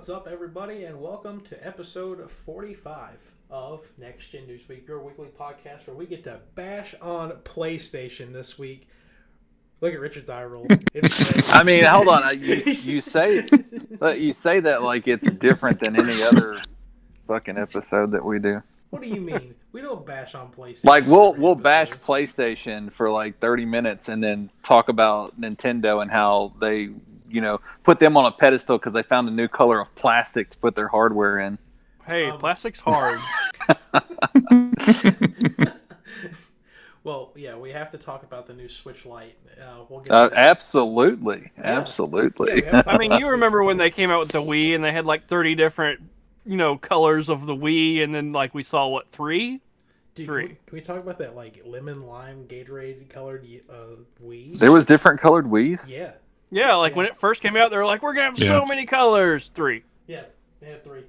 What's up, everybody, and welcome to episode 45 of Next Gen Newsweek, your weekly podcast where we get to bash on PlayStation this week. Look at Richard's eye roll. It's I mean, hold on. You say that like it's different than any other fucking episode that we do. What do you mean? We don't bash on PlayStation. Like we'll bash PlayStation for like 30 minutes and then talk about Nintendo and how they, put them on a pedestal because they found a new color of plastic to put their hardware in. Hey, plastic's hard. Well, yeah, we have to talk about the new Switch Lite. We'll get Absolutely. Yeah, I mean, you remember when they came out with the Wii and they had like 30 different, colors of the Wii, and then like we saw three? Dude, Three. Can we talk about that like lemon lime Gatorade colored Wii? There was different colored Wiis? Yeah. Yeah, when it first came out, they were like, we're going to have so many colors. 3. Yeah, they had 3. It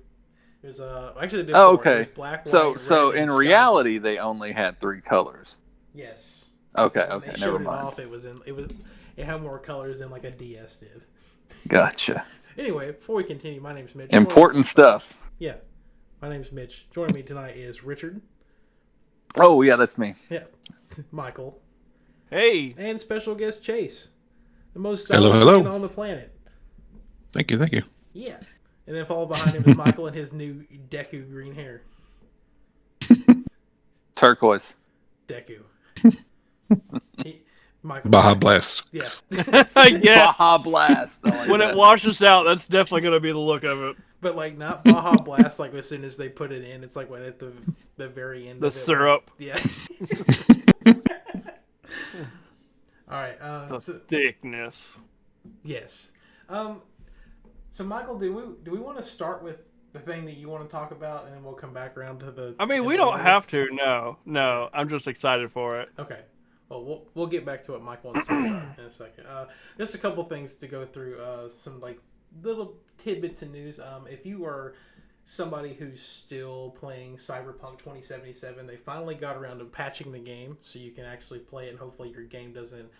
was actually they did 4. Oh, okay. It was black, so white, red, in and reality, they only had 3 colors. Yes. Okay, When they never showed mind. It off, it had more colors than like a DS did. Gotcha. Anyway, before we continue, my name's Mitch. Important stuff. Yeah, my name's Mitch. Joining me tonight is Richard. Oh, yeah, that's me. Yeah, Michael. Hey. And special guest Chase, the most Hello. man on the planet. Thank you. Yeah, and then followed behind him is Michael and his new Deku green hair. Turquoise. Deku. Michael. Baja Blast. Yeah. Yeah. Baja Blast. I like When that. it washes out, that's definitely going to be the look of it. But like not Baja Blast, like as soon as they put it in, it's like when at the very end. The of it, syrup. Yeah. All right. The thickness. Yes. So Michael, do we want to start with the thing that you want to talk about, and then we'll come back around to the? I mean, we don't have to. No. I'm just excited for it. Okay. Well, we'll get back to what Mike wants to talk about in a second. Just a couple things to go through. Some like little tidbits of news. If you are somebody who's still playing Cyberpunk 2077, they finally got around to patching the game so you can actually play it, and hopefully your game doesn't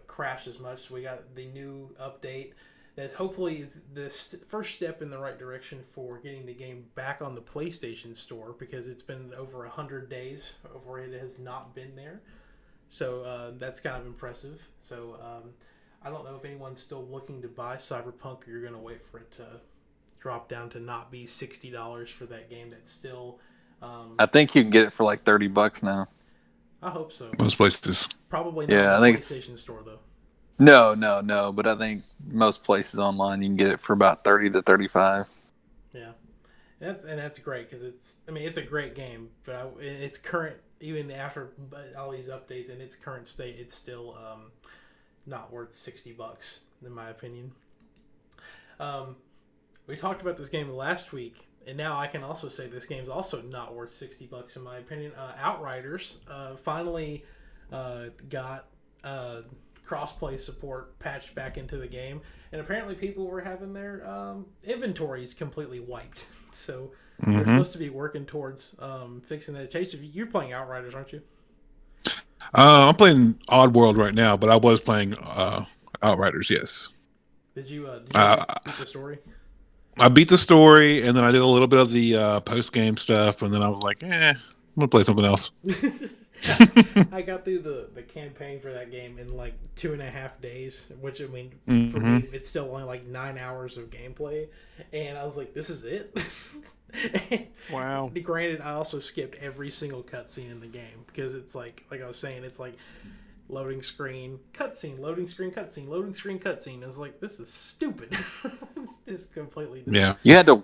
crash as much. So we got the new update that hopefully is the first step in the right direction for getting the game back on the PlayStation Store, because it's been over 100 days where it has not been there. So that's kind of impressive. So I don't know if anyone's still looking to buy Cyberpunk, or you're going to wait for it to drop down to not be $60 for that game that's still... I think you can get it for like $30 now. I hope so. Most places. Probably not Yeah, on I the think PlayStation Store, though. No. But I think most places online you can get it for about 30 to 35. Yeah, that's great, because it's a great game, but in its current, even after all these updates, in its current state, it's still not worth $60 in my opinion. We talked about this game last week, and now I can also say this game's also not worth $60 in my opinion. Outriders finally got crossplay support patched back into the game, and apparently people were having their inventories completely wiped. So they're supposed to be working towards fixing that. Chase, you're playing Outriders, aren't you? I'm playing Oddworld right now, but I was playing Outriders, yes. Did you beat the story? I beat the story, and then I did a little bit of the post-game stuff, and then I was like, I'm going to play something else. I got through the campaign for that game in like 2.5 days, which, I mean, for me, it's still only like 9 hours of gameplay, and I was like, this is it? Wow. Granted, I also skipped every single cutscene in the game, because it's like I was saying, it's like loading screen, cutscene, loading screen, cutscene, loading screen, cutscene. I was like, this is stupid. It's completely Yeah. You had to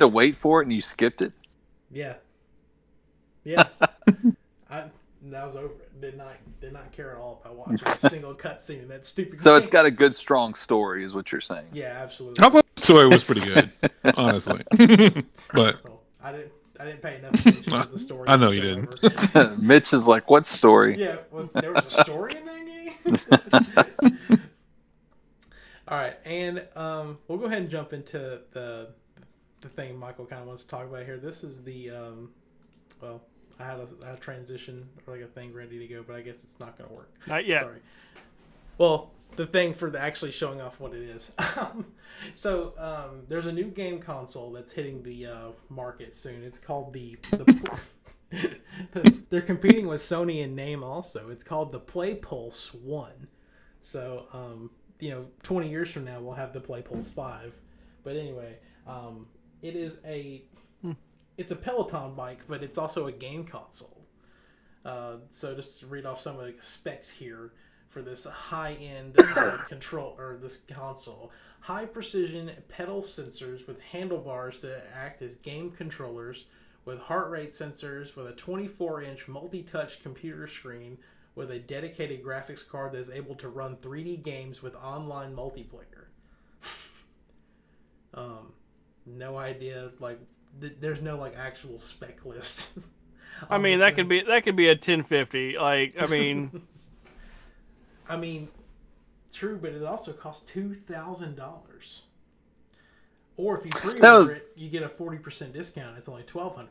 wait for it and you skipped it. Yeah. That was over it. Did not care at all about watching a single cutscene in that stupid So game. it's got a good, strong story, is what you're saying. Yeah, absolutely. I thought the story was pretty good, honestly. But Well, I didn't pay enough attention to the story. I know you didn't. whatsoever. Mitch is like, what story? Yeah, there was a story in that game? All right, and we'll go ahead and jump into the thing Michael kind of wants to talk about here. This is the I had a transition or like a thing ready to go, but I guess it's not going to work. Not yet. Sorry. Well, the thing for actually showing off what it is. There's a new game console that's hitting the market soon. It's called they're competing with Sony in name also. It's called the Play Pulse 1. So, 20 years from now, we'll have the Play Pulse 5. But anyway, it is it's a Peloton bike, but it's also a game console. So just to read off some of the specs here for this high-end control, or this console. High precision pedal sensors with handlebars that act as game controllers, with heart rate sensors, with a 24-inch multi-touch computer screen, with a dedicated graphics card that is able to run 3D games with online multiplayer. No idea, like, there's no, like, actual spec list. I mean, that could be a 1050. Like, I mean, I mean, true, but it also costs $2,000. Or if you pre-order it, you get a 40% discount. It's only $1,200.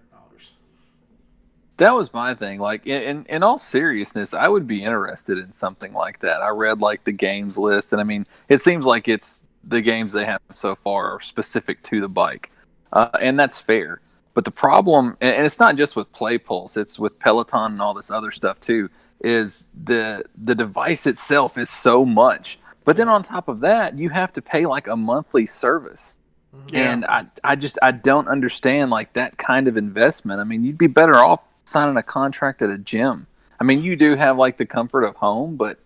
That was my thing. Like, in all seriousness, I would be interested in something like that. I read like the games list, and I mean, it seems like it's the games they have so far are specific to the bike, and that's fair. But the problem, and it's not just with Play Pulse, it's with Peloton and all this other stuff too, is the device itself is so much. But then on top of that, you have to pay like a monthly service. Yeah. And I don't understand like that kind of investment. I mean, you'd be better off signing a contract at a gym. I mean, you do have like the comfort of home, but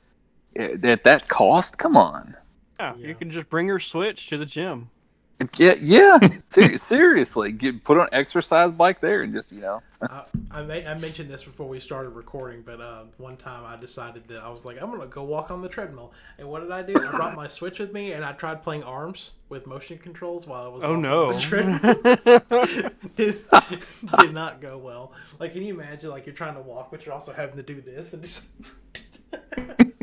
at that cost, come on. Yeah, you can just bring your Switch to the gym. Yeah. Seriously, put on an exercise bike there and just, I mentioned this before we started recording, but one time I decided that I was like, I'm going to go walk on the treadmill. And what did I do? I brought my Switch with me, and I tried playing ARMS with motion controls while I was walking on the treadmill. did not go well. Like, can you imagine, like, you're trying to walk, but you're also having to do this? And just...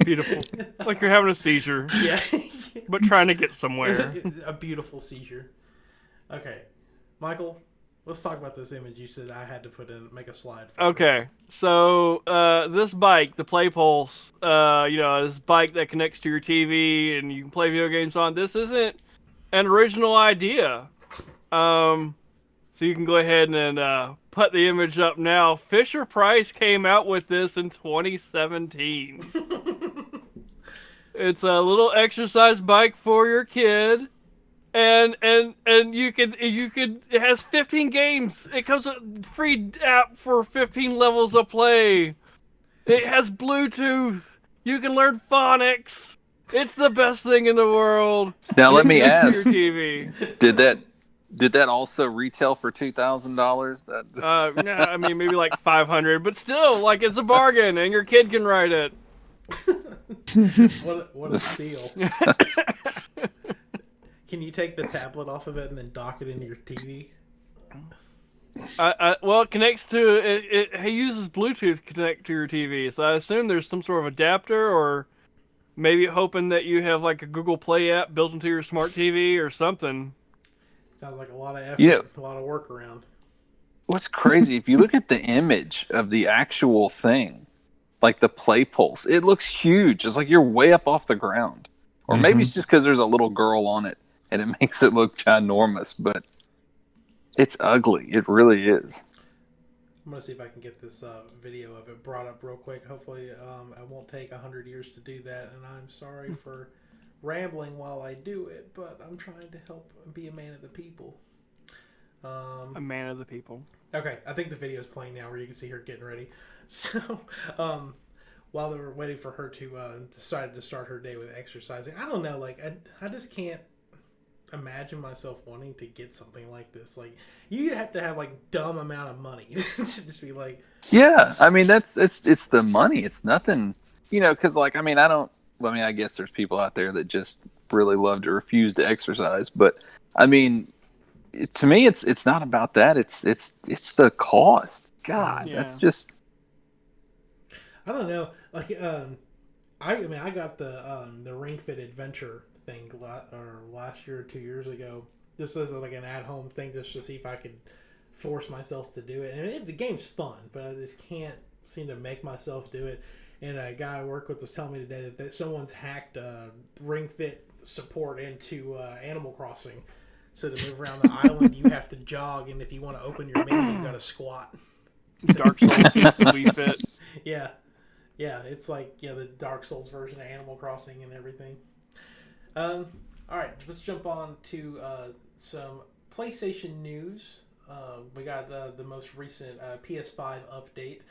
Beautiful. Like you're having a seizure. Yeah. But trying to get somewhere. A beautiful seizure. Okay. Michael, let's talk about this image you said I had to make a slide for. Okay. So, this bike, the Play Pulse, this bike that connects to your TV and you can play video games on, this isn't an original idea. So you can go ahead and put the image up now. Fisher-Price came out with this in 2017. It's a little exercise bike for your kid, and you could it has 15 games. It comes with a free app for 15 levels of play. It has Bluetooth. You can learn phonics. It's the best thing in the world. Now let me ask. Your TV. Did that also retail for $2,000? No, I mean maybe like 500, but still, like it's a bargain, and your kid can ride it. What a steal! Can you take the tablet off of it and then dock it into your TV? Well, it connects to it uses Bluetooth to connect to your TV, so I assume there's some sort of adapter, or maybe hoping that you have like a Google Play app built into your smart TV or something. Sounds like a lot of effort, a lot of work around. What's crazy, if you look at the image of the actual thing, like the Play Pulse, it looks huge. It's like you're way up off the ground. Or maybe it's just because there's a little girl on it and it makes it look ginormous, but it's ugly. It really is. I'm going to see if I can get this video of it brought up real quick. Hopefully it won't take 100 years to do that, and I'm sorry for rambling while I do it, but I'm trying to help be a man of the people. A man of the people. Okay, I think the video is playing now where you can see her getting ready. So, while they were waiting for her to decide to start her day with exercising, I don't know, like, I just can't imagine myself wanting to get something like this. Like, you have to have, like, dumb amount of money to just be like... Yeah, I mean, it's the money. It's nothing, because, like, I guess there's people out there that just really love to refuse to exercise, but, I mean... To me, it's not about that. It's the cost. God, that's just. I don't know. Like, I got the Ring Fit Adventure thing last year or 2 years ago. This is like an at-home thing just to see if I could force myself to do it. And the game's fun, but I just can't seem to make myself do it. And a guy I work with was telling me today that someone's hacked Ring Fit support into Animal Crossing. So to move around the island, you have to jog, and if you want to open your menu, you got to squat. Dark Souls used the Wii Fit. Yeah. Yeah, it's like the Dark Souls version of Animal Crossing and everything. All right, let's jump on to some PlayStation news. We got the most recent PS5 update,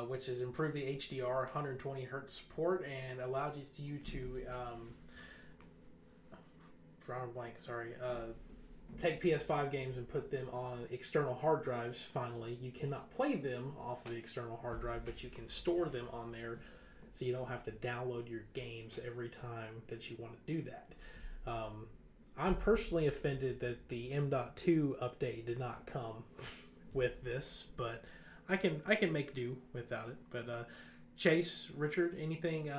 which has improved the HDR 120 Hz support and allowed you to take PS5 games and put them on external hard drives. Finally, you cannot play them off of the external hard drive, but you can store them on there, so you don't have to download your games every time that you want to do that. I'm personally offended that the M.2 update did not come with this, but I can make do without it. But Chase, Richard, anything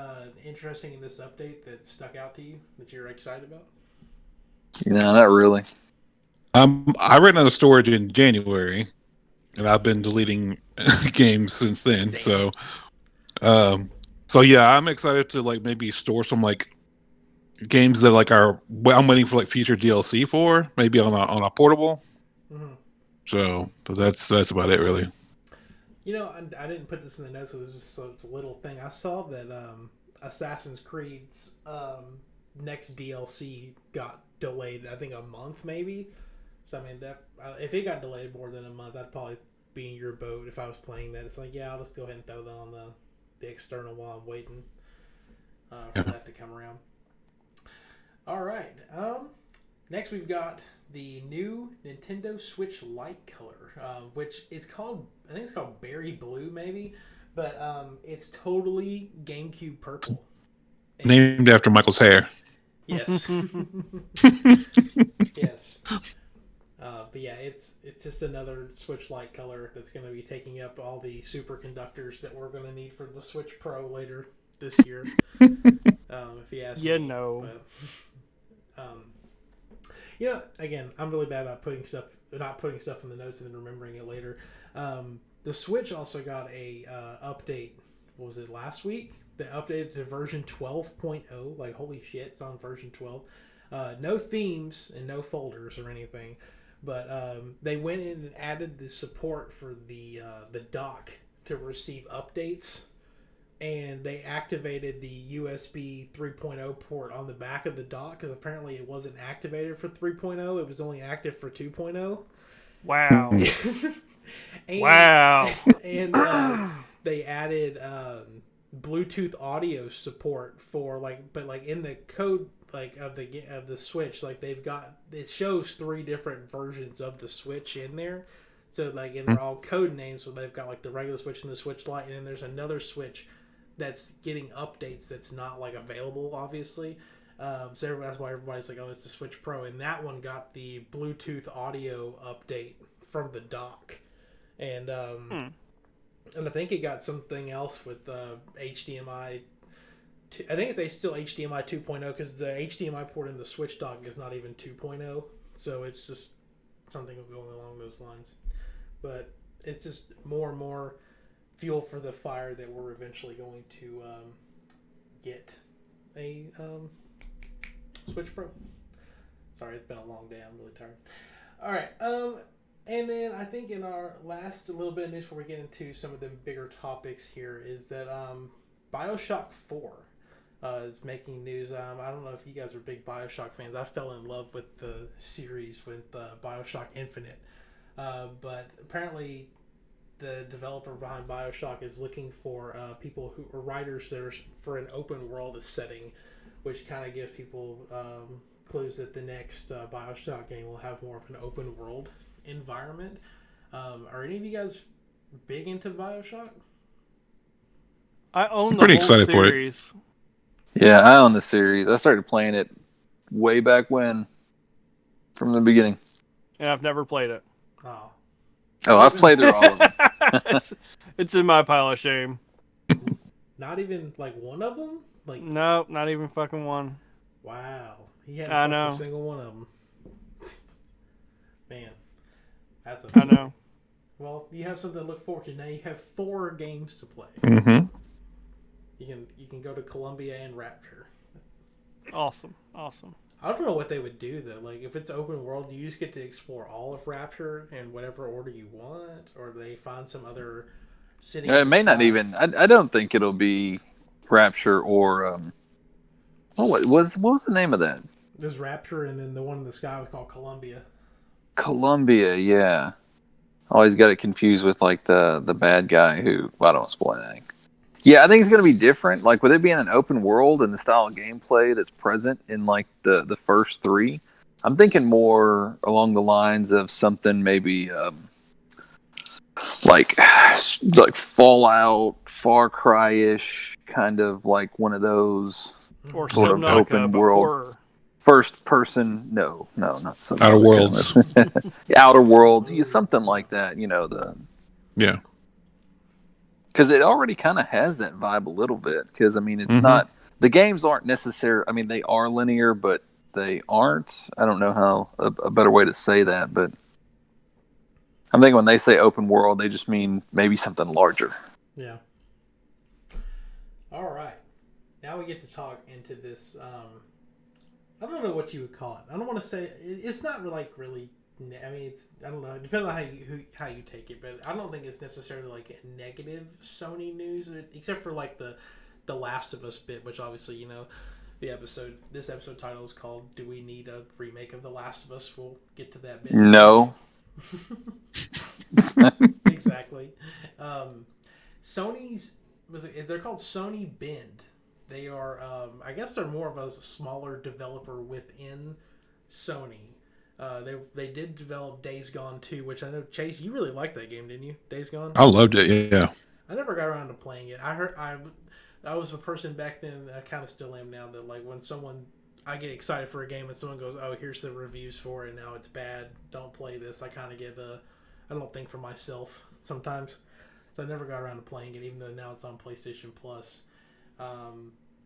interesting in this update that stuck out to you that you're excited about? No, not really. I ran out of storage in January, and I've been deleting games since then. Damn. So yeah, I'm excited to like maybe store some like games that like I'm waiting for like future DLC for, maybe on a portable. Mm-hmm. So, but that's about it really. I didn't put this in the notes, but it's a little thing. I saw that Assassin's Creed's next DLC got delayed. I think a month maybe. So I mean, that if it got delayed more than a month, I'd probably be in your boat if I was playing that. It's like, yeah, I'll just go ahead and throw that on the external while I'm waiting for that to come around. All right. Next we've got the new Nintendo Switch Lite color, which I think it's called Berry Blue maybe, but it's totally GameCube purple. Named after Michael's hair. Yes. Yes. But yeah, it's just another Switch Lite color that's going to be taking up all the superconductors that we're going to need for the Switch Pro later this year. If you ask me. But, again, I'm really bad about not putting stuff in the notes and then remembering it later. The Switch also got a update. What was it, last week? They updated to version 12.0. Like, holy shit, it's on version 12. No themes and no folders or anything. But they went in and added the support for the dock to receive updates. And they activated the USB 3.0 port on the back of the dock because apparently it wasn't activated for 3.0. It was only active for 2.0. Wow. And, wow. And they added Bluetooth audio support for in the code of the Switch, it shows 3 different versions of the Switch in there. So and they're all code names. So they've got the regular Switch and the Switch Lite, and then there's another Switch that's getting updates that's not available, obviously. So that's why everybody's like, oh, it's the Switch Pro, and that one got the Bluetooth audio update from the dock, and I think it got something else with HDMI. I think it's still HDMI 2.0 because the HDMI port in the Switch dock is not even 2.0, so it's just something going along those lines. But it's just more and more fuel for the fire that we're eventually going to get a Switch Pro. Sorry, it's been a long day. I'm really tired. All right. And then I think in our last little bit of news before we get into some of the bigger topics here is that BioShock 4 is making news. I don't know if you guys are big BioShock fans. I fell in love with the series with BioShock Infinite. But apparently the developer behind BioShock is looking for people who are writers that are for an open world setting, which kind of gives people clues that the next BioShock game will have more of an open world environment. Are any of you guys big into BioShock? I own the pretty whole excited series. for Yeah, I own the series. I started playing it way back when, from the beginning. And I've never played it. Oh, I've played through all of them. It's in my pile of shame. Not even one of them? No, not even fucking one. Wow. He hadn't I fucked know. a single one of them. Man. I know. Well, you have something to look forward to. Now you have 4 games to play. Mm-hmm. You can go to Columbia and Rapture. Awesome. I don't know what they would do though. Like if it's open world, do you just get to explore all of Rapture in whatever order you want, or do they find some other city? It may not even. I don't think it'll be Rapture or what was the name of that? There's Rapture, and then the one in the sky was called Columbia. Columbia, yeah. Always got it confused with like the bad guy who I don't want to spoil anything. Yeah, I think it's going to be different. Like with it being an open world and the style of gameplay that's present in like the first three, I'm thinking more along the lines of something maybe like Fallout, Far Cry-ish, kind of like one of those Or sort of Subnautica, open but world. horror. First person, no, not some Outer Worlds. Outer Worlds, something like that. Yeah. Because it already kind of has that vibe a little bit. Because I mean, it's not the games aren't necessary. I mean, they are linear, but they aren't. I don't know how a better way to say that, but I'm thinking when they say open world, they just mean maybe something larger. Yeah. All right. Now we get to talk into this. I don't know what you would call it. I don't want to say it's not like really. I mean, it's I don't know. Depending on how you take it, but I don't think it's necessarily like negative Sony news, except for like the Last of Us bit, which obviously this episode title is called "Do We Need a Remake of The Last of Us?" We'll get to that bit. No. Exactly. They're called Sony Bend. They are, I guess they're more of a smaller developer within Sony. They did develop Days Gone 2, which I know, Chase, you really liked that game, didn't you? Days Gone? I loved it, yeah. I never got around to playing it. I was a person back then, I kind of still am now, that like when I get excited for a game and someone goes, oh, here's the reviews for it, and now it's bad, don't play this, I kind of get I don't think for myself sometimes. So I never got around to playing it, even though now it's on PlayStation Plus.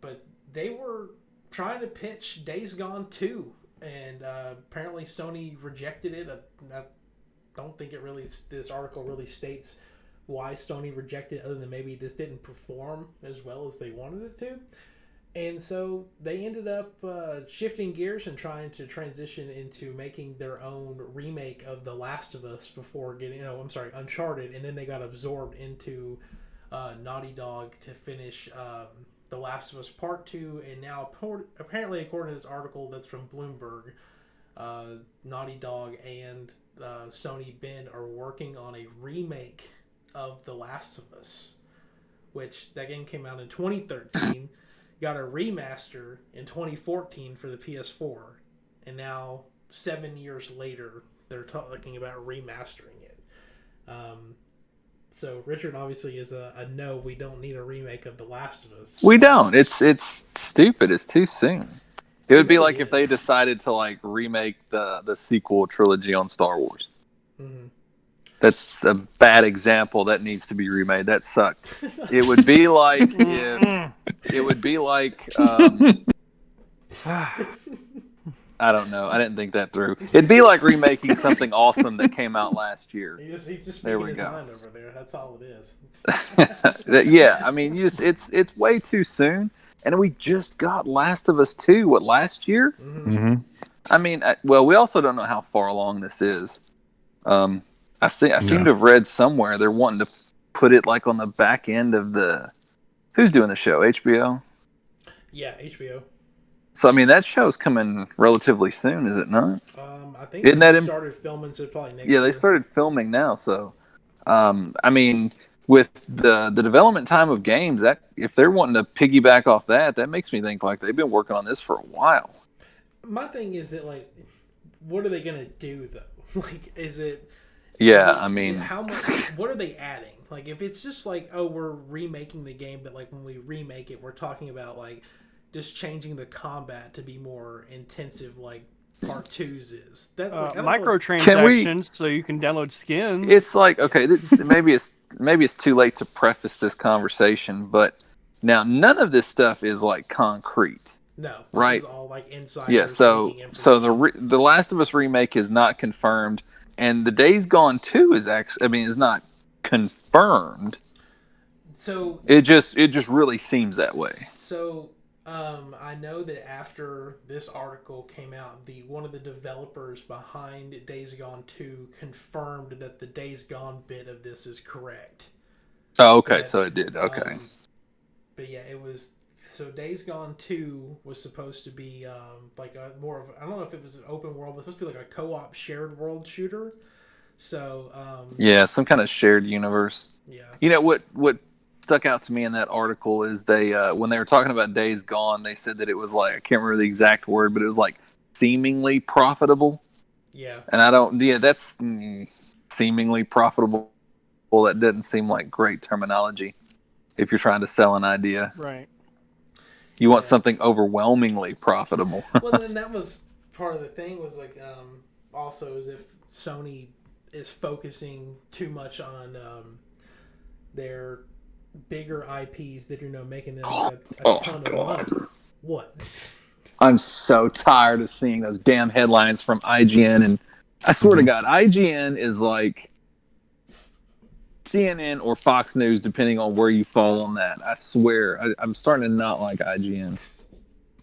But they were trying to pitch Days Gone 2, and apparently Sony rejected it. I don't think this article really states why Sony rejected it, other than maybe this didn't perform as well as they wanted it to. And so they ended up shifting gears and trying to transition into making their own remake of The Last of Us before Uncharted, and then they got absorbed into Naughty Dog to finish The Last of Us Part 2, and now apparently according to this article that's from Bloomberg, Naughty Dog and Sony Bend are working on a remake of The Last of Us, which that game came out in 2013. Got a remaster in 2014 for the PS4, and now 7 years later they're talking about remastering it. So Richard obviously is a no. We don't need a remake of The Last of Us. We don't. It's stupid. It's too soon. It would be like if they decided to like remake the sequel trilogy on Star Wars. Mm-hmm. That's a bad example. That needs to be remade. That sucked. It would be like if it would be like I don't know. I didn't think that through. It'd be like remaking something awesome that came out last year. He's just there we his go. mind over there. That's all it is. Yeah, I mean, it's way too soon, and we just got Last of Us 2. What, last year? Mm-hmm. I mean, we also don't know how far along this is. I seem to have read somewhere they're wanting to put it like on the back end of the. Who's doing the show? HBO. Yeah, HBO. So I mean, that show's coming relatively soon, is it not? I think they started filming, so probably next year. Yeah, they started filming now. So, I mean, with the development time of games, that if they're wanting to piggyback off that makes me think like they've been working on this for a while. My thing is that like, what are they gonna do though? Like, is it? Yeah, I mean, how much? What are they adding? Like, if it's just like, oh, we're remaking the game, but like when we remake it, we're talking about like just changing the combat to be more intensive, like Part 2's is. That microtransactions, so you can download skins. It's like, okay, maybe it's too late to preface this conversation, but now none of this stuff is like concrete. No, right? This is all like inside. Yeah, so the Last of Us remake is not confirmed. And the Days Gone 2 is not confirmed. So It just really seems that way. So, I know that after this article came out, the one of the developers behind Days Gone 2 confirmed that the Days Gone bit of this is correct. Oh, okay, That, so it did. Okay. but yeah, it was. So Days Gone 2 was supposed to be like a more of, I don't know if it was an open world, but it was supposed to be like a co-op shared world shooter. So Yeah, some kind of shared universe. yeah, You know what stuck out to me in that article is they when they were talking about Days Gone, they said that it was like, I can't remember the exact word, but it was like seemingly profitable. yeah. And I don't, yeah, that's seemingly profitable. Well, that doesn't seem like great terminology if you're trying to sell an idea. Right. You want something overwhelmingly profitable. Well, then that was part of the thing, was like also as if Sony is focusing too much on their bigger IPs that are making them a ton of money. What? I'm so tired of seeing those damn headlines from IGN, and I swear to God, IGN is like CNN or Fox News, depending on where you fall on that. I swear, I'm starting to not like IGN,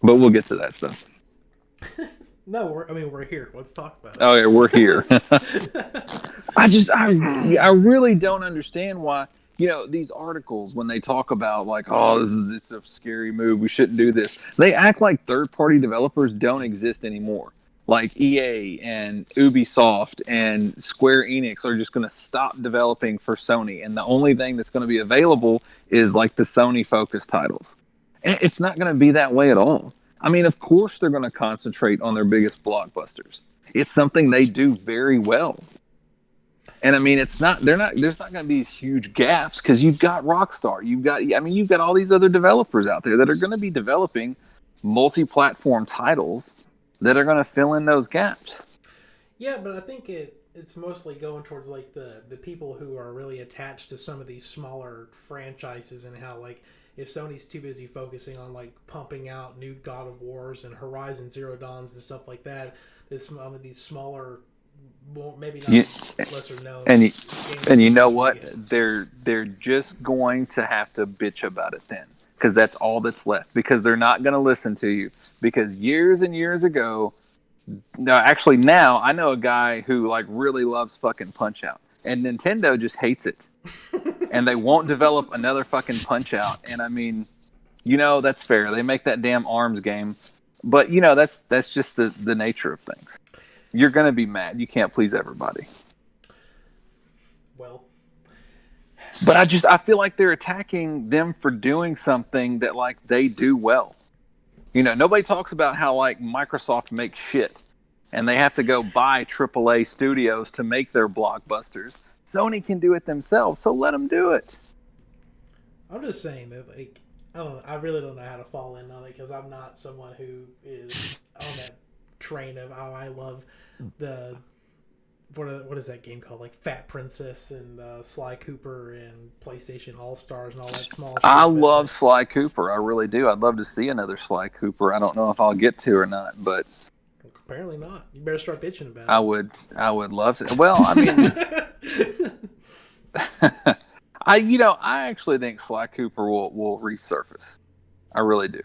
but we'll get to that stuff. No, we're here. Let's talk about it. Oh yeah, we're here. I really don't understand why, these articles, when they talk about like, oh, this is a scary move, we shouldn't do this. They act like third-party developers don't exist anymore. Like EA and Ubisoft and Square Enix are just going to stop developing for Sony, and the only thing that's going to be available is like the Sony-focused titles. And it's not going to be that way at all. I mean, of course they're going to concentrate on their biggest blockbusters. It's something they do very well. And I mean, there's not going to be these huge gaps because you've got Rockstar, you've got all these other developers out there that are going to be developing multi-platform titles that are going to fill in those gaps. Yeah, but I think it's mostly going towards like the people who are really attached to some of these smaller franchises, and how like if Sony's too busy focusing on like pumping out new God of Wars and Horizon Zero Dawns and stuff like that, some of these smaller, maybe not lesser known, and you know what? They're just going to have to bitch about it then, because that's all that's left. Because they're not going to listen to you. Because years and years ago, now I know a guy who like really loves fucking Punch-Out, and Nintendo just hates it. And they won't develop another fucking Punch-Out. And I mean, that's fair. They make that damn ARMS game. But, that's just the nature of things. You're going to be mad. You can't please everybody. Well. But I feel like they're attacking them for doing something that, like, they do well. Nobody talks about how, like, Microsoft makes shit. And they have to go buy AAA studios to make their blockbusters. Sony can do it themselves, so let them do it. I'm just saying that, like, I don't know. I really don't know how to fall in on it, because I'm not someone who is on that train of, oh, I love the what is that game called, like Fat Princess and Sly Cooper and PlayStation All Stars and all that small shit. I love Sly Cooper. I really do. I'd love to see another Sly Cooper. I don't know if I'll get to or not, but apparently not. You better start bitching about it. I would love to. Well, I mean, I actually think Sly Cooper will resurface. I really do.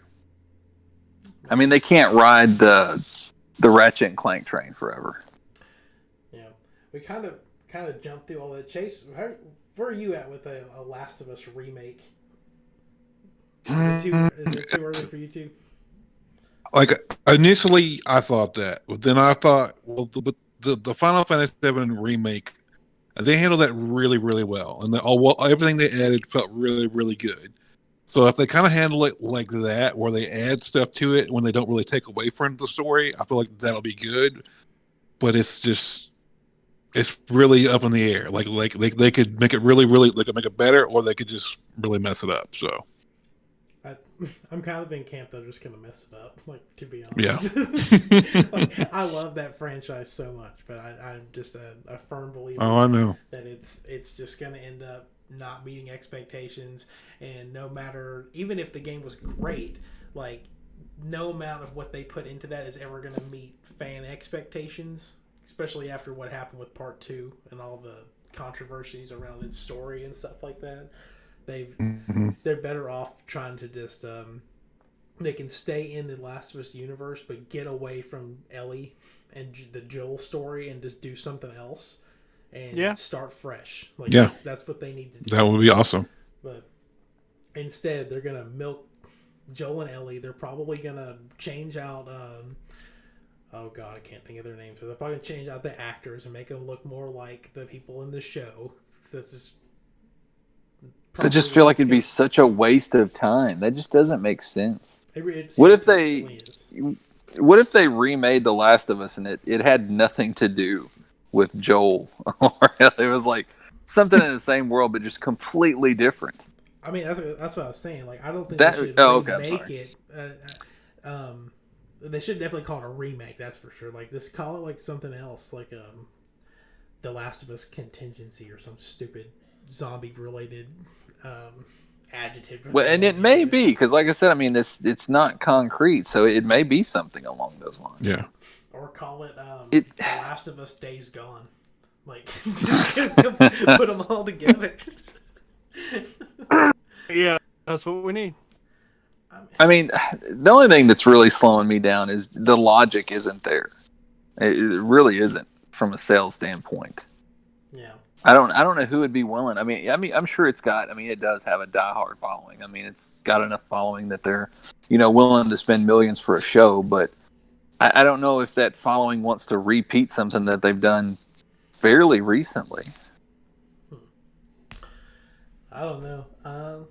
I mean, they can't ride the Ratchet and Clank train forever. Yeah, we kind of jumped through all that. Chase, where are you at with a Last of Us remake? Is it too early for you two? Like, initially I thought that, but then I thought, well, the Final Fantasy VII remake, they handled that really, really well, and everything they added felt really, really good. So if they kind of handle it like that, where they add stuff to it when they don't really take away from the story, I feel like that'll be good. But it's really up in the air. Like they could make it really, really, they could make it better, or they could just really mess it up. So I'm kind of in camp that they're just gonna mess it up. Like, to be honest, yeah. Like, I love that franchise so much, but I'm just a firm believer. Oh, I know that it's just gonna end up not meeting expectations, and no matter, even if the game was great, like, no amount of what they put into that is ever gonna meet fan expectations, especially after what happened with Part 2 and all the controversies around its story and stuff like that. They're better off trying to just they can stay in the Last of Us universe, but get away from Ellie and the Joel story and just do something else and start fresh. Like that's what they need to do. That would be awesome. But instead, they're gonna milk Joel and Ellie. They're probably gonna change out. Oh God, I can't think of their names. But they're probably gonna change out the actors and make them look more like the people in the show. This is. I just feel like it'd be such a waste of time. That just doesn't make sense. What if they remade The Last of Us and it had nothing to do with Joel? Or it was like something in the same world but just completely different. I mean, that's what I was saying. Like, I don't think that. They should remake it. They should definitely call it a remake. That's for sure. Like, just call it like something else, like The Last of Us Contingency or some stupid zombie-related adjective. Well, and it may be because, like I said, I mean, it's not concrete, so it may be something along those lines. Yeah. Or call it The Last of Us Days Gone. Like, put them all together. Yeah, that's what we need. I mean, the only thing that's really slowing me down is the logic isn't there. It really isn't from a sales standpoint. Yeah. I don't know who would be willing. I mean, I'm sure it does have a diehard following. I mean, it's got enough following that they're, willing to spend millions for a show. But I don't know if that following wants to repeat something that they've done fairly recently. I don't know.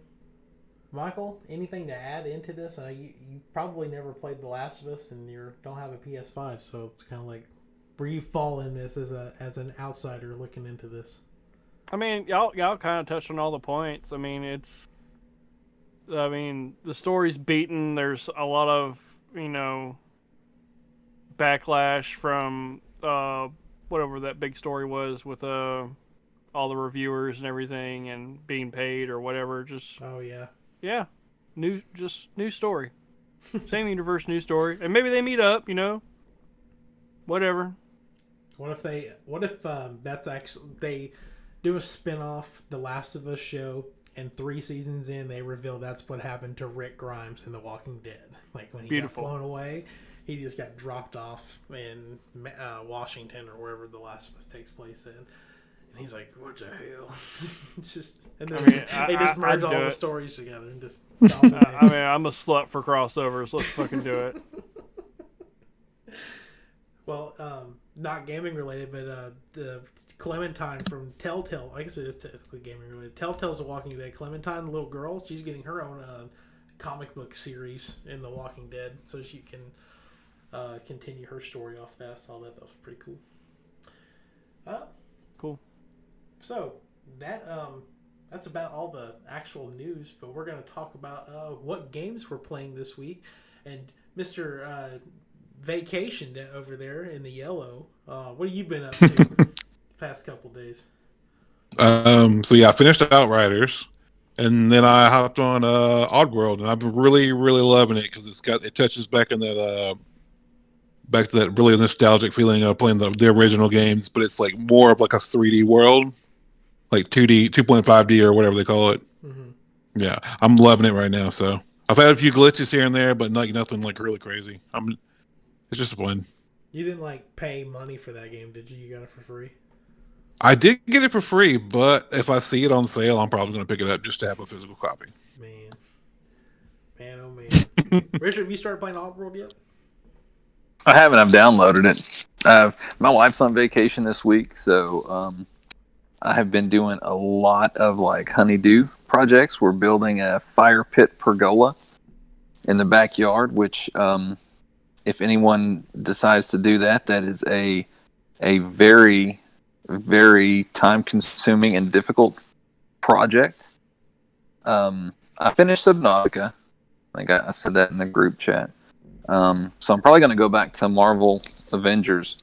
Michael, anything to add into this? You probably never played The Last of Us, and you don't have a PS5, so it's kind of like where you fall in this as an outsider looking into this. I mean, y'all kind of touched on all the points. I mean, the story's beaten. There's a lot of backlash from whatever that big story was with all the reviewers and everything and being paid or whatever. Just yeah, new story, same universe, new story, and maybe they meet up. Whatever. What if that's actually they do a spin-off The Last of Us show, and 3 seasons in they reveal that's what happened to Rick Grimes in The Walking Dead. Like when he got flown away, he just got dropped off in Washington or wherever The Last of Us takes place in. And he's like, "What the hell?" It's just, and then they just merge all the stories together and just. I mean, I'm a slut for crossovers. Let's fucking do it. Well, not gaming related, but the Clementine from Telltale. I guess it is technically gaming related. Telltale's The Walking Dead. Clementine, the little girl, she's getting her own comic book series in The Walking Dead, so she can continue her story off that. I saw that. That was pretty cool. Cool. So that's about all the actual news, but we're going to talk about what games we're playing this week. And Mr. Vacation over there in the yellow, what have you been up to the past couple days? So yeah, I finished Outriders, and then I hopped on Oddworld, and I've been really, really loving it because it touches back in that back to that really nostalgic feeling of playing the original games, but it's like more of like a 3D world, like 2D, 2.5D or whatever they call it. Mm-hmm. Yeah, I'm loving it right now. So I've had a few glitches here and there, but nothing like really crazy. It's just fun. You didn't like pay money for that game, did you? You got it for free? I did get it for free, but if I see it on sale, I'm probably going to pick it up just to have a physical copy. Man, oh man. Richard, have you started playing Oddworld yet? I haven't. I've downloaded it. My wife's on vacation this week, so I have been doing a lot of like honeydew projects. We're building a fire pit pergola in the backyard, which if anyone decides to do that, that is a very, very time-consuming and difficult project. I finished Subnautica. I think I said that in the group chat. So I'm probably going to go back to Marvel Avengers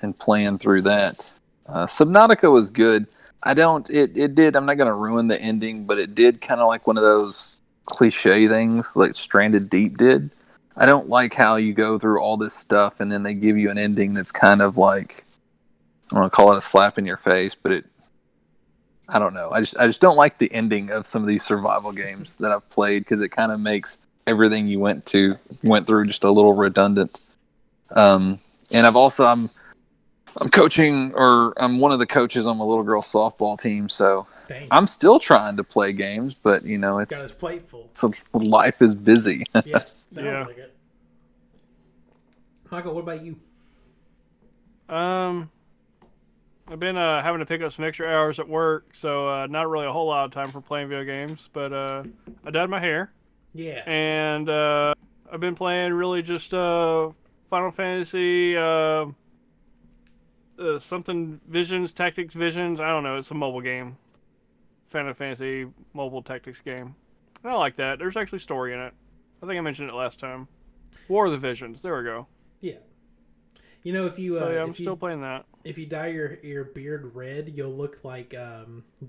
and plan through that. Subnautica was good. It did, I'm not going to ruin the ending, but it did kind of like one of those cliche things like Stranded Deep did. I don't like how you go through all this stuff and then they give you an ending that's kind of like, I don't want to call it a slap in your face, but I don't know. I just don't like the ending of some of these survival games that I've played because it kind of makes everything you went through just a little redundant. And I'm coaching, or I'm one of the coaches on my little girl softball team, so Dang. I'm still trying to play games, but Got his plate full. so life is busy. Yeah, sounds Yeah. like it. Michael, what about you? I've been having to pick up some extra hours at work, so not really a whole lot of time for playing video games. But I dyed my hair, Yeah. and I've been playing really just Final Fantasy something Visions, Tactics Visions. I don't know. It's a mobile game. Final Fantasy mobile tactics game. I like that. There's actually story in it. I think I mentioned it last time. War of the Visions. There we go. Yeah. You know, if you I'm still playing that. if you dye your beard red, you'll look like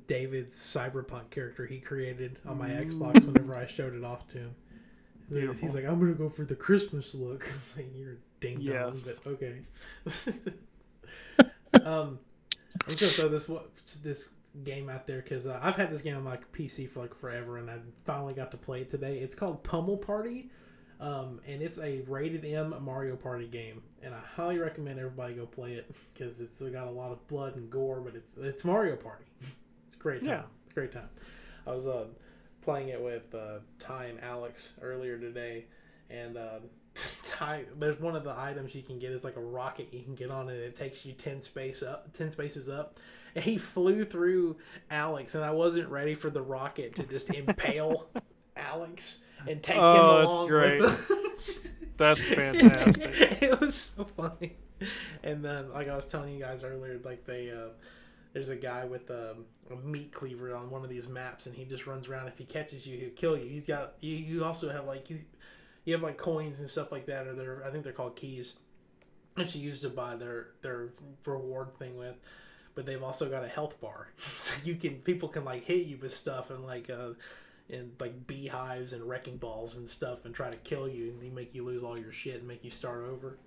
David's cyberpunk character he created on my Xbox whenever I showed it off to him. Beautiful. He's like, I'm gonna go for the Christmas look. I was like, you're a ding dong, Yes. but okay. I'm just gonna throw this game out there because I've had this game on my PC for like forever, and I finally got to play it today. It's called Pummel Party. And it's a rated M Mario Party game, and I highly recommend everybody go play it because it's got a lot of blood and gore, but it's Mario Party. It's a great time. Yeah. It's a great time. I was playing it with Ty and Alex earlier today, and Ty, there's one of the items you can get is like a rocket you can get on, and it takes you 10 spaces up. And he flew through Alex, and I wasn't ready for the rocket to just impale Alex and take him along great. with us. That's fantastic. It was so funny. And then, like I was telling you guys earlier, like there's a guy with a meat cleaver on one of these maps, and he just runs around. If he catches you, he'll kill you. He's got you also have like you have like coins and stuff like that, or I think they're called keys, that you use to buy their reward thing with. But they've also got a health bar, so people can like hit you with stuff and like beehives and wrecking balls and stuff and try to kill you, and they make you lose all your shit and make you start over.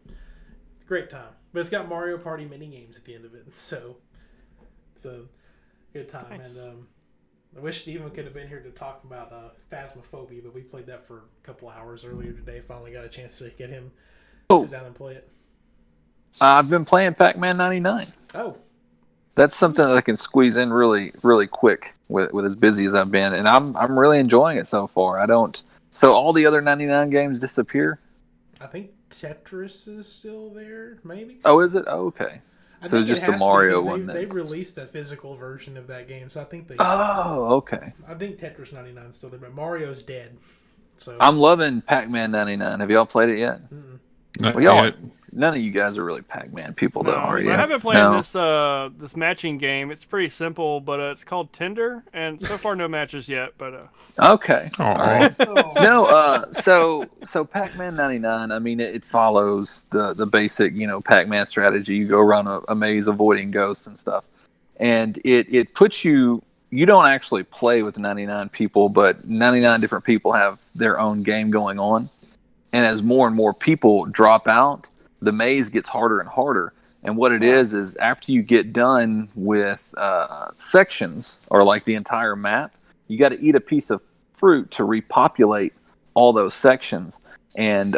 Great time. But it's got Mario Party mini games at the end of it, so it's a good time. Nice. And I wish Steven could have been here to talk about Phasmophobia, but we played that for a couple hours earlier today. Finally got a chance to get him sit down and play it. I've been playing Pac-Man 99. Oh. That's something that I can squeeze in really, really quick with as busy as I've been, and I'm really enjoying it so far. So all the other 99 games disappear? I think Tetris is still there, maybe. Oh, is it? Oh, okay. So it's just the Mario one. They released a physical version of that game, so I think they. Oh, okay. I think Tetris 99 is still there, but Mario's dead. So I'm loving Pac-Man 99. Have y'all played it yet? Not Well, y'all, yet. none of you guys are really Pac-Man people, though, are you? I haven't played No. this matching game. It's pretty simple, but it's called Tinder, and so far no matches yet. But Okay. Aw. All right. No, so Pac-Man 99, I mean, it follows the basic, Pac-Man strategy. You go around a maze avoiding ghosts and stuff. And it puts you don't actually play with 99 people, but 99 different people have their own game going on. And as more and more people drop out, the maze gets harder and harder. And what it is after you get done with sections or like the entire map, you got to eat a piece of fruit to repopulate all those sections. And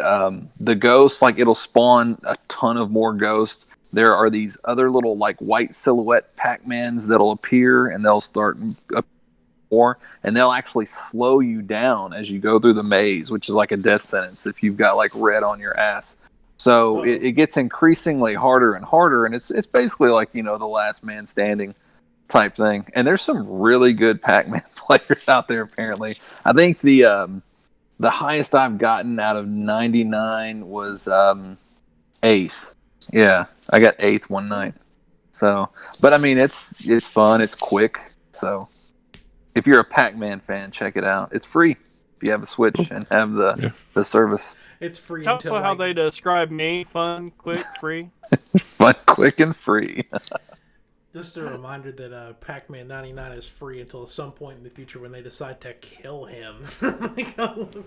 the ghosts, like it'll spawn a ton of more ghosts. There are these other little like white silhouette Pac-Mans that'll appear, and they'll start more, and they'll actually slow you down as you go through the maze, which is like a death sentence if you've got like red on your ass. So it gets increasingly harder and harder, and it's basically like the last man standing type thing. And there's some really good Pac-Man players out there. Apparently, I think the highest I've gotten out of 99 was 8th. Yeah, I got 8th one night. So, but I mean, it's fun. It's quick. So, if you're a Pac-Man fan, check it out. It's free if you have a Switch and have the service. it's free. it's also how they describe me: fun, quick, free. Fun, quick, and free. Just a reminder that Pac-Man 99 is free until some point in the future when they decide to kill him.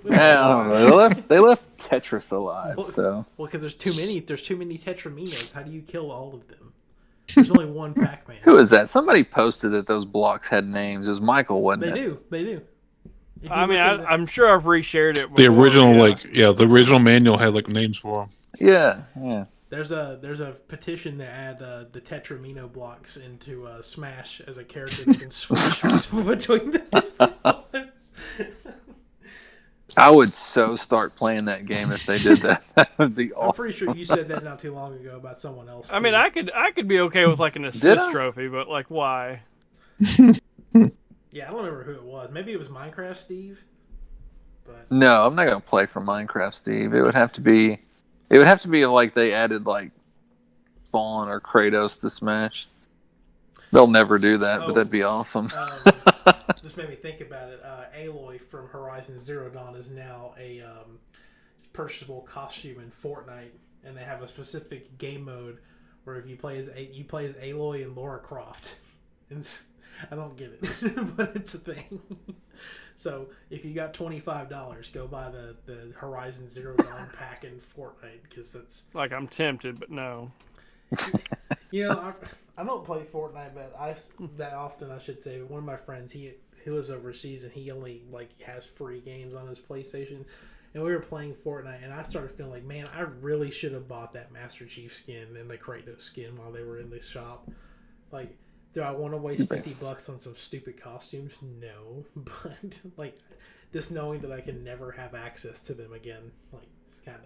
Yeah, they left Tetris alive. So well, because there's too many Tetraminos. How do you kill all of them? There's only one Pac-Man. Who is that? Somebody posted that those blocks had names. It was Michael, wasn't They it? do. They do. I mean, I'm sure I've reshared it before. The original, yeah. the original manual had like names for them. Yeah. There's a petition to add the Tetramino blocks into Smash as a character that can switch between the different ones. I would so start playing that game if they did that. That would be awesome. I'm pretty sure you said that not too long ago about someone else. I mean, I could be okay with like an assist trophy, but like why? Yeah, I don't remember who it was. Maybe it was Minecraft Steve. But No, I'm not gonna play for Minecraft, Steve. It would have to be like they added like Spawn or Kratos to Smash. They'll never do that, but that'd be awesome. This made me think about it. Aloy from Horizon Zero Dawn is now a purchasable costume in Fortnite, and they have a specific game mode where if you play as Aloy and Lara Croft. And I don't get it, but it's a thing. So if you got $25, go buy the Horizon Zero Dawn pack in Fortnite, because that's like I'm tempted, but no. You know, I don't play Fortnite, but that often I should say. One of my friends, he lives overseas and he only like has free games on his PlayStation. And we were playing Fortnite, and I started feeling like, man, I really should have bought that Master Chief skin and the Kratos skin while they were in the shop. Like, do I want to waste $50 on some stupid costumes? No, but like, just knowing that I can never have access to them again, like, it's kind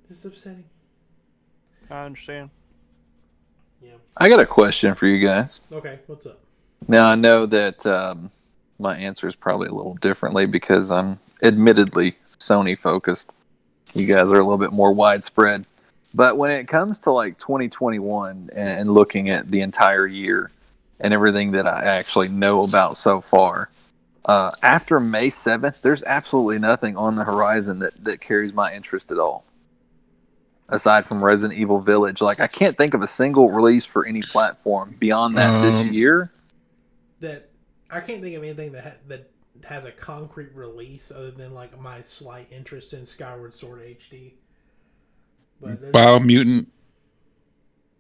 of upsetting. I understand. Yeah. I got a question for you guys. Okay, what's up? Now I know that my answer is probably a little differently because I'm admittedly Sony focused. You guys are a little bit more widespread. But when it comes to like 2021 and looking at the entire year and everything that I actually know about so far, after May 7th, there's absolutely nothing on the horizon that carries my interest at all. Aside from Resident Evil Village. Like, I can't think of a single release for any platform beyond that this year. That I can't think of anything that has a concrete release other than like my slight interest in Skyward Sword HD. But Biomutant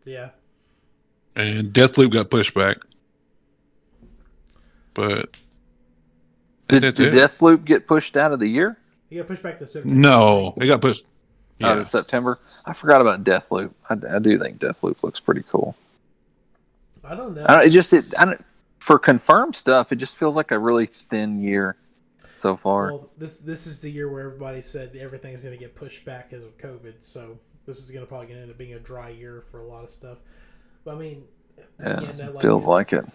yeah, and Deathloop got pushed back. But Did Deathloop get pushed out of the year? he got pushed back to September. No, it got pushed. Out of September. I forgot about Deathloop. I do think Deathloop looks pretty cool. I don't know. For confirmed stuff, it just feels like a really thin year so far. Well, this is the year where everybody said everything is going to get pushed back because of COVID. So this is probably going to end up being a dry year for a lot of stuff. But I mean, Yeah, again, feels like it.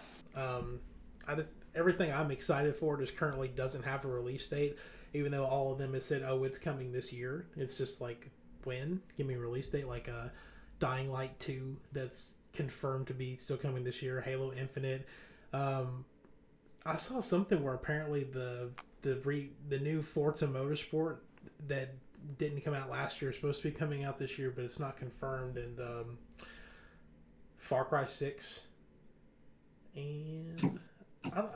Everything I'm excited for just currently doesn't have a release date, even though all of them have said, "Oh, it's coming this year." It's just like, when? Give me a release date. Like Dying Light 2, that's confirmed to be still coming this year. Halo Infinite. I saw something where apparently the new Forza Motorsport that didn't come out last year is supposed to be coming out this year, but it's not confirmed. And Far Cry 6. And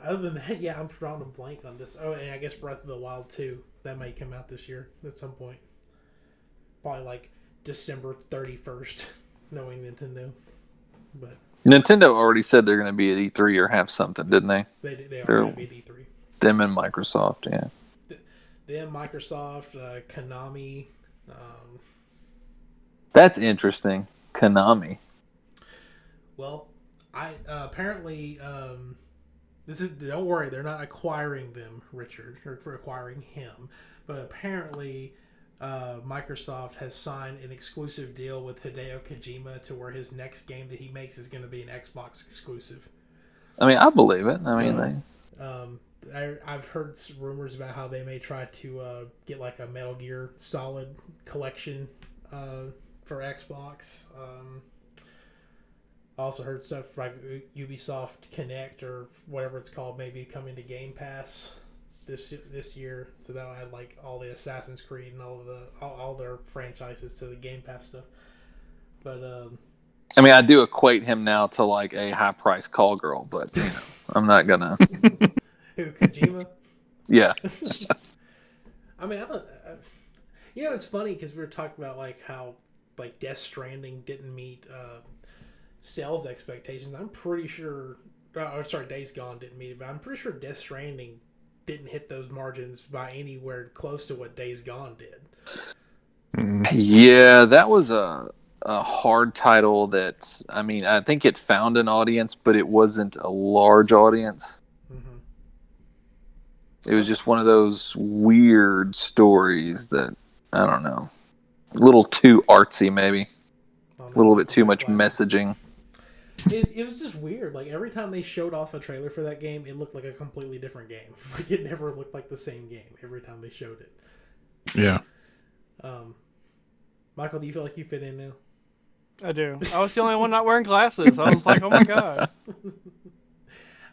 other than that, yeah, I'm drawing a blank on this. Oh, and I guess Breath of the Wild 2. That might come out this year at some point. Probably like December 31st, knowing Nintendo. But Nintendo already said they're going to be at E3 or have something, didn't they? They are going to be at E3. Them and Microsoft, yeah. Them, Microsoft, Konami. That's interesting. Konami. Well, I apparently don't worry, they're not acquiring them, Richard, or acquiring him, but apparently Microsoft has signed an exclusive deal with Hideo Kojima to where his next game that he makes is going to be an Xbox exclusive. I mean, I believe it. I've heard rumors about how they may try to get like a Metal Gear Solid collection for Xbox. I also heard stuff like Ubisoft Connect or whatever it's called, maybe coming to Game Pass this year. So that'll add like all the Assassin's Creed and all their franchises to the Game Pass stuff. But I mean, I do equate him now to like a high-priced call girl, but you know, I'm not gonna. Who, Kojima? Yeah. I mean, it's funny because we were talking about like how like Death Stranding didn't meet sales expectations. I'm pretty sure. Sorry, Days Gone didn't meet it, but I'm pretty sure Death Stranding didn't hit those margins by anywhere close to what Days Gone did. Yeah, that was a hard title that, I mean, I think it found an audience, but it wasn't a large audience. Mm-hmm. It was just one of those weird stories that, I don't know, a little too artsy maybe. A little bit too much messaging. It was just weird. Like, every time they showed off a trailer for that game, it looked like a completely different game. Like, it never looked like the same game every time they showed it. Yeah. Michael, do you feel like you fit in now? I do. I was the only one not wearing glasses. I was like, oh my god.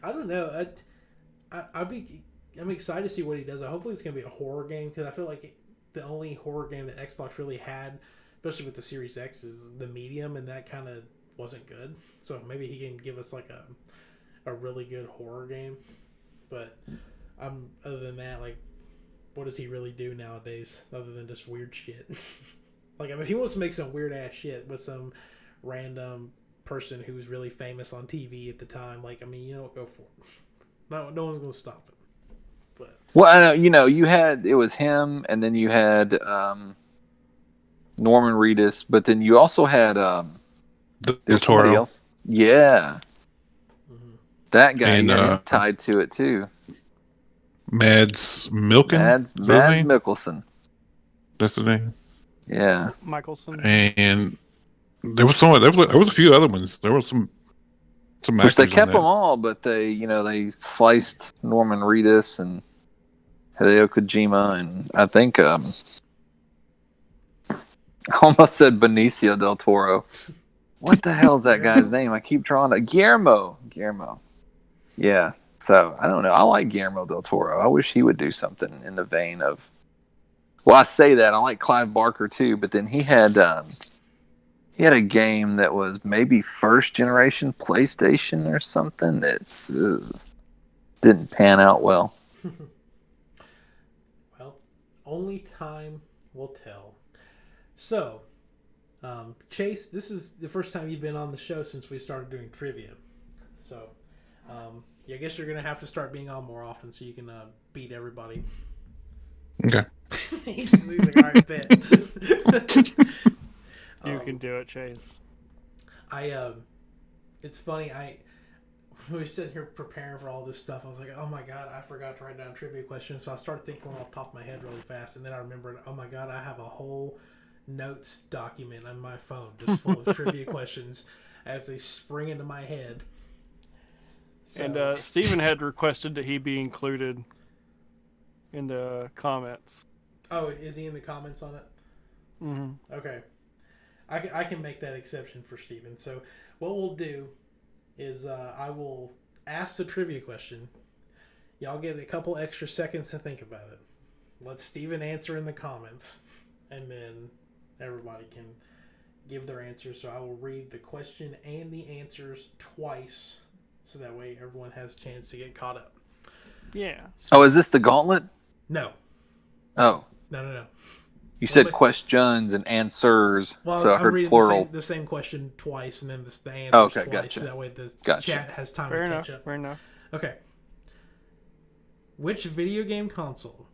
I don't know. I'm excited to see what he does. Hopefully it's going to be a horror game, because I feel like the only horror game that Xbox really had, especially with the Series X, is the Medium, and that kind of wasn't good. So maybe he can give us like a really good horror game. But other than that, like, what does he really do nowadays other than just weird shit? Like, I mean, if he wants to make some weird ass shit with some random person who was really famous on TV at the time, like, I mean, you know what, go for it. No one's gonna stop it. But Well, you had, it was him, and then you had Norman Reedus, but then you also had there's somebody else. Yeah. Mm-hmm. That guy, and, tied to it too. Mads Mikkelsen. That's the name. Yeah. Michelson. And there was a few other ones. There was some which they kept them all, but they sliced Norman Reedus and Hideo Kojima, and I think I almost said Benicio del Toro. What the hell is that guy's name? I keep drawing it. Guillermo. Yeah. So I don't know. I like Guillermo del Toro. I wish he would do something in the vein of. Well, I say that I like Clive Barker too, but then he had a game that was maybe first generation PlayStation or something that didn't pan out well. Well, only time will tell. So, Chase, this is the first time you've been on the show since we started doing trivia. So, I guess you're going to have to start being on more often so you can beat everybody. Okay. He's like, all right, bet. You can do it, Chase. It's funny, we were sitting here preparing for all this stuff. I was like, oh my god, I forgot to write down trivia questions. So I started thinking off the top of my head really fast, and then I remembered, oh my god, I have a whole notes document on my phone just full of trivia questions as they spring into my head. So, and Steven had requested that he be included in the comments. Oh, is he in the comments on it? Mm-hmm. Okay. I can make that exception for Steven. So what we'll do is I will ask the trivia question. Y'all get a couple extra seconds to think about it. Let Steven answer in the comments, and then everybody can give their answers. So I will read the question and the answers twice, so that way everyone has a chance to get caught up. Yeah. Oh, is this the gauntlet? No. Oh. No. You said questions and answers, well, so I heard plural. The same question twice, and then the answers okay, twice, gotcha. so that way the gotcha. chat has time Fair to enough. catch up. Fair enough. Okay. Which video game console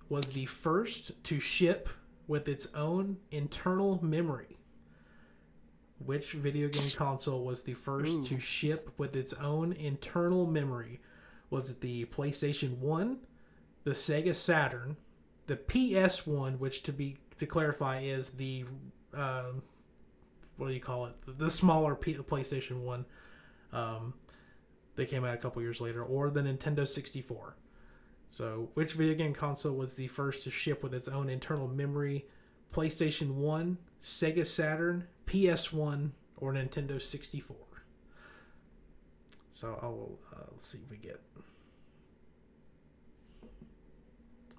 was the first to ship with its own internal memory? Which video game console was the first to ship with its own internal memory? Was it the PlayStation 1, the Sega Saturn, the PS1, which to clarify is the what do you call it? The smaller PlayStation 1 that came out a couple years later, or the Nintendo 64. So, which video game console was the first to ship with its own internal memory? PlayStation 1, Sega Saturn, PS1, or Nintendo 64? So, I'll let's see if we get.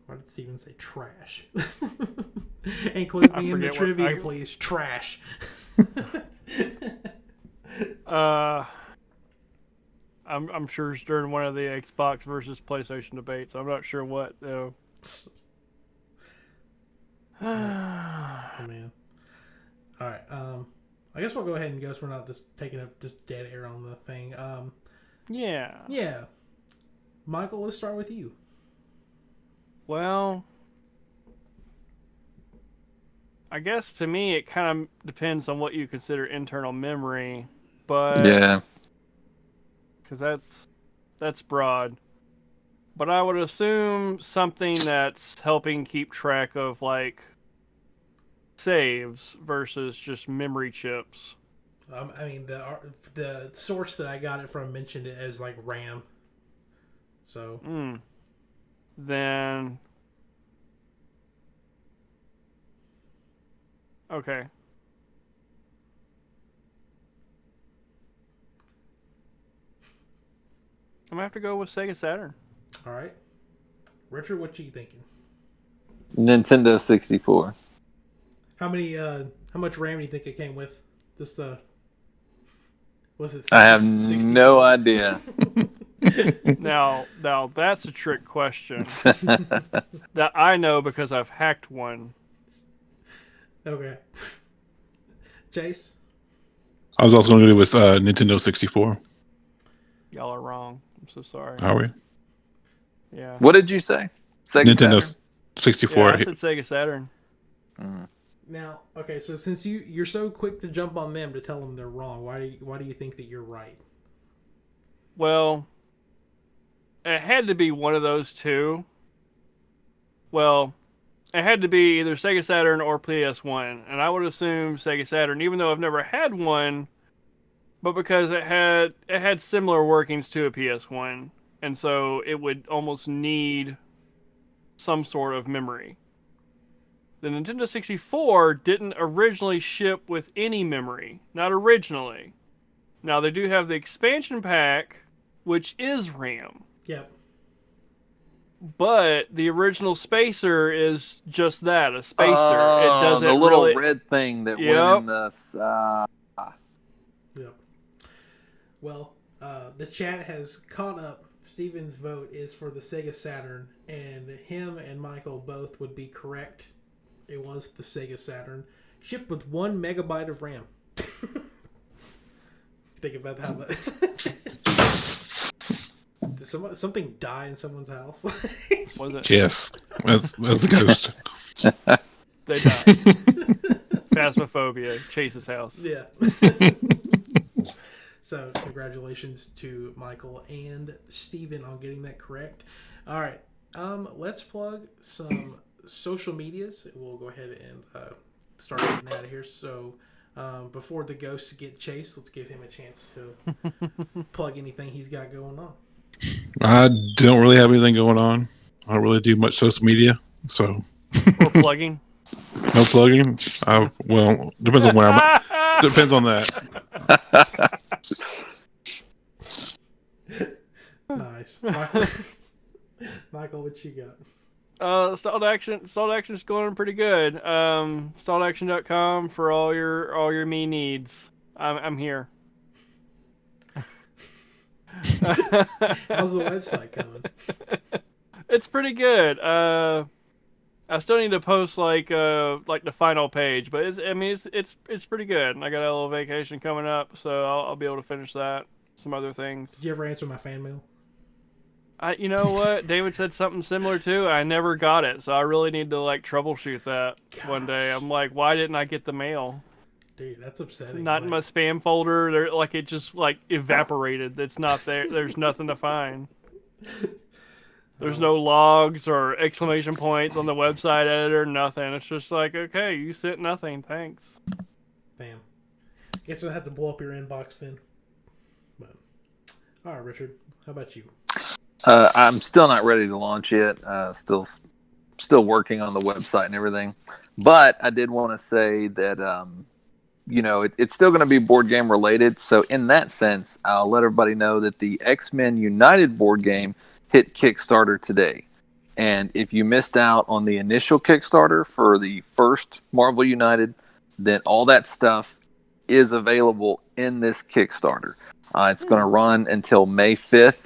Why did Steven say trash? Include me in the trivia, please. Trash. I'm sure it's during one of the Xbox versus PlayStation debates. I'm not sure what though. Oh man. All right. I guess we'll go ahead and go so we're not just taking up just dead air on the thing. Yeah. Yeah. Michael, let's start with you. Well, I guess to me it kind of depends on what you consider internal memory, but Yeah. because that's broad. But I would assume something that's helping keep track of like saves versus just memory chips. I mean, the source that I got it from mentioned it as like RAM. So Then okay. I'm gonna have to go with Sega Saturn. all right, Richard, what you thinking? Nintendo 64. How much RAM do you think it came with? Just was it? I have 64? no idea. Now that's a trick question that I know because I've hacked one. Okay. Chase? I was also going to go with Nintendo 64. Y'all are wrong. I'm so sorry. Are we? Yeah. What did you say? Sega Nintendo Saturn? 64. Yeah, I said Sega Saturn. Now, okay, so since you're so quick to jump on them to tell them they're wrong, why do you think that you're right? Well, it had to be one of those two. Well, it had to be either Sega Saturn or PS1, and I would assume Sega Saturn, even though I've never had one, but because it had similar workings to a PS1, and so it would almost need some sort of memory. The Nintendo 64 didn't originally ship with any memory, not originally. Now they do have the expansion pack, which is RAM. Yep. But the original spacer is just that, a spacer. Oh, It doesn't the little really... red thing that Yep. went in the... Yep. Well, the chat has caught up. Steven's vote is for the Sega Saturn, and him and Michael both would be correct. It was the Sega Saturn, shipped with 1 megabyte of RAM. Think about how that. Did something die in someone's house? Was it? Yes. That's the ghost. They died. Phasmophobia. Chase's house. Yeah. So, congratulations to Michael and Steven on getting that correct. All right. Let's plug some social medias. We'll go ahead and start getting out of here. So, before the ghosts get chased, let's give him a chance to plug anything he's got going on. I don't really have anything going on. I don't really do much social media, so Or plugging. no plugging. Well, depends on where I'm at. Depends on that. Nice. Michael, what you got? Stalled action's going pretty good. Stalledaction.com for all your me needs. I'm here. How's the website coming? It's pretty good. I still need to post like the final page, but it's pretty good. And I got a little vacation coming up, so I'll be able to finish that. Some other things. Did you ever answer my fan mail? You know what? David said something similar too. I never got it, so I really need to like troubleshoot that one day. I'm like, why didn't I get the mail? Dude, that's upsetting. Not in my spam folder. There, like it just like evaporated. It's not there. There's nothing to find. There's no logs or exclamation points on the website editor. Nothing. It's just like, okay, you sent nothing. Thanks. Damn. Guess I'll have to blow up your inbox then. But, all right, Richard. How about you? I'm still not ready to launch yet. Still working on the website and everything. But I did want to say that, it's still going to be board game related. So in that sense, I'll let everybody know that the X-Men United board game hit Kickstarter today. And if you missed out on the initial Kickstarter for the first Marvel United, then all that stuff is available in this Kickstarter. It's going to run until May 5th.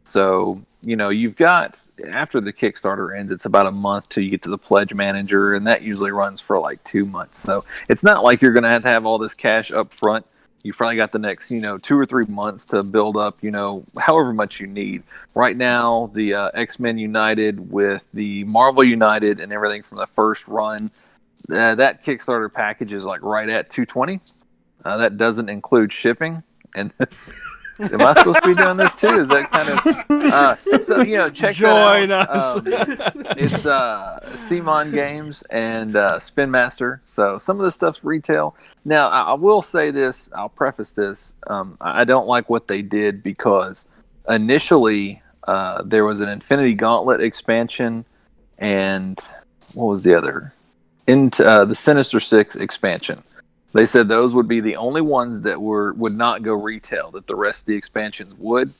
So, you've got, after the Kickstarter ends, it's about a month till you get to the pledge manager, and that usually runs for like 2 months. So it's not like you're going to have all this cash up front. You've probably got the next, 2 or 3 months to build up, however much you need. Right now, the X-Men United with the Marvel United and everything from the first run, that Kickstarter package is like right at $220. That doesn't include shipping. And am I supposed to be doing this too? Is that kind of so? Check Join that us. out. It's Simon Games and Spin Master. So some of the stuff's retail. Now I will say this. I'll preface this. I don't like what they did because initially there was an Infinity Gauntlet expansion, and what was the other? Into the Sinister Six expansion. They said those would be the only ones that would not go retail, that the rest of the expansions would.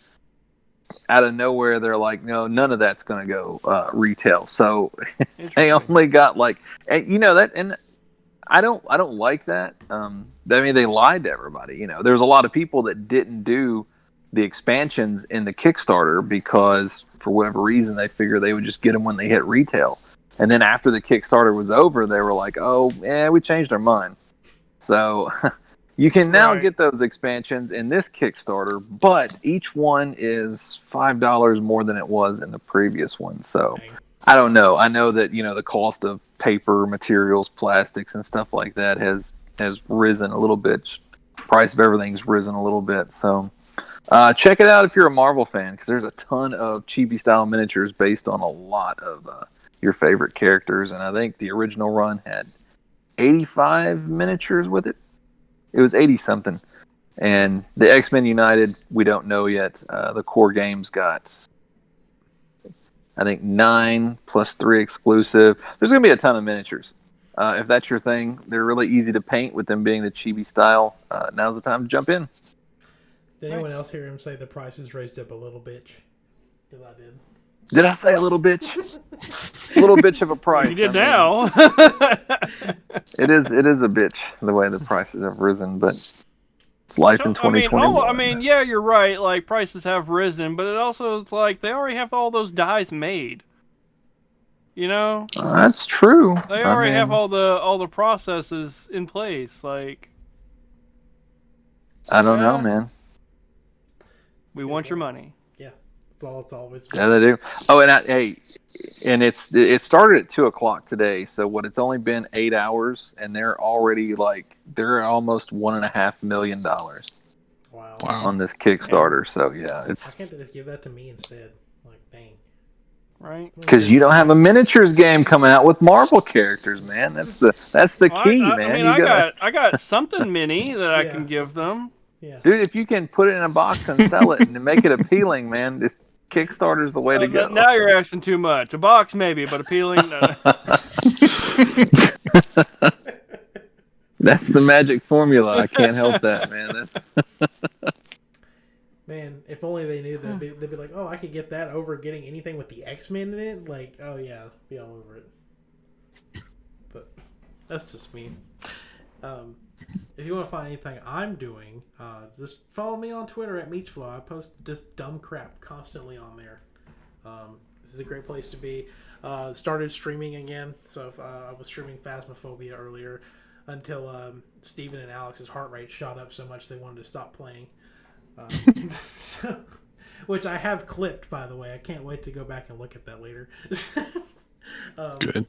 Out of nowhere, they're like, no, none of that's going to go retail. So they only got that, and I don't like that. They lied to everybody. There's a lot of people that didn't do the expansions in the Kickstarter because for whatever reason they figured they would just get them when they hit retail. And then after the Kickstarter was over, they were like, oh, yeah, we changed our mind. So you can now get those expansions in this Kickstarter, but each one is $5 more than it was in the previous one. So I don't know. I know that, the cost of paper, materials, plastics, and stuff like that has risen a little bit. Price of everything's risen a little bit. So check it out if you're a Marvel fan, because there's a ton of chibi-style miniatures based on a lot of your favorite characters. And I think the original run had 85 miniatures with it. It was 80 something. And the X-Men United, we don't know yet. The core game's got, I think, 9 plus 3 exclusive. There's going to be a ton of miniatures. If that's your thing, they're really easy to paint with them being the chibi style. Now's the time to jump in. Did anyone else hear him say the price is raised up a little bitch? Because I did. Did I say a little bitch? A little bitch of a price. You did now. It is a bitch the way the prices have risen, but it's life in 2021. Yeah, you're right. Like, prices have risen, but it also is like they already have all those dies made. That's true. They already have all the processes in place. Like, I don't know, man. We want your money. Yeah, that's all it's always. Yeah, they do. Oh, and it started at 2:00 today. So it's only been 8 hours, and they're already they're almost $1.5 million. Wow. On this Kickstarter. So yeah, Why can't they just give that to me instead? Like, dang. Right? Because you don't have a miniatures game coming out with Marvel characters, man. That's the key, man. I got something mini that I can give them. Yeah. Dude, if you can put it in a box and sell it and make it appealing, man, Kickstarter's the way to go. Now you're asking too much. A box maybe, but appealing. That's the magic formula. I can't help that, man. Man, if only they knew that, they'd be like, oh, I could get that over getting anything with the X-Men in it. Like, oh yeah, be all over it. But that's just me. If you want to find anything I'm doing, just follow me on Twitter at Meechflow. I post just dumb crap constantly on there. This is a great place to be. Started streaming again, so I was streaming Phasmophobia earlier until Steven and Alex's heart rate shot up so much they wanted to stop playing. Which I have clipped, by the way. I can't wait to go back and look at that later. Good.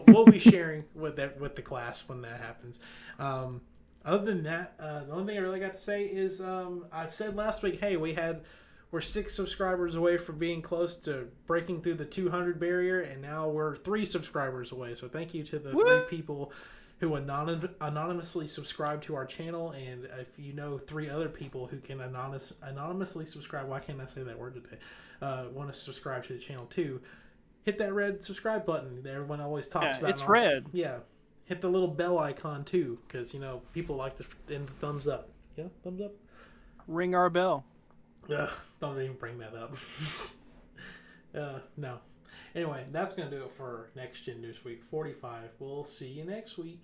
We'll be sharing with the class when that happens. Other than that, the only thing I really got to say is I said last week, hey, we're 6 subscribers away from being close to breaking through the 200 barrier, and now we're 3 subscribers away. So thank you to the 3 people who anonymously subscribe to our channel, and if you know 3 other people who can anonymously subscribe, why can't I say that word today, want to subscribe to the channel too, hit that red subscribe button that everyone always talks about. It's red. Yeah. Hit the little bell icon too, because people like the thumbs up. Yeah, thumbs up. Ring our bell. Don't even bring that up. No. Anyway, that's gonna do it for Next Gen News Week 45. We'll see you next week.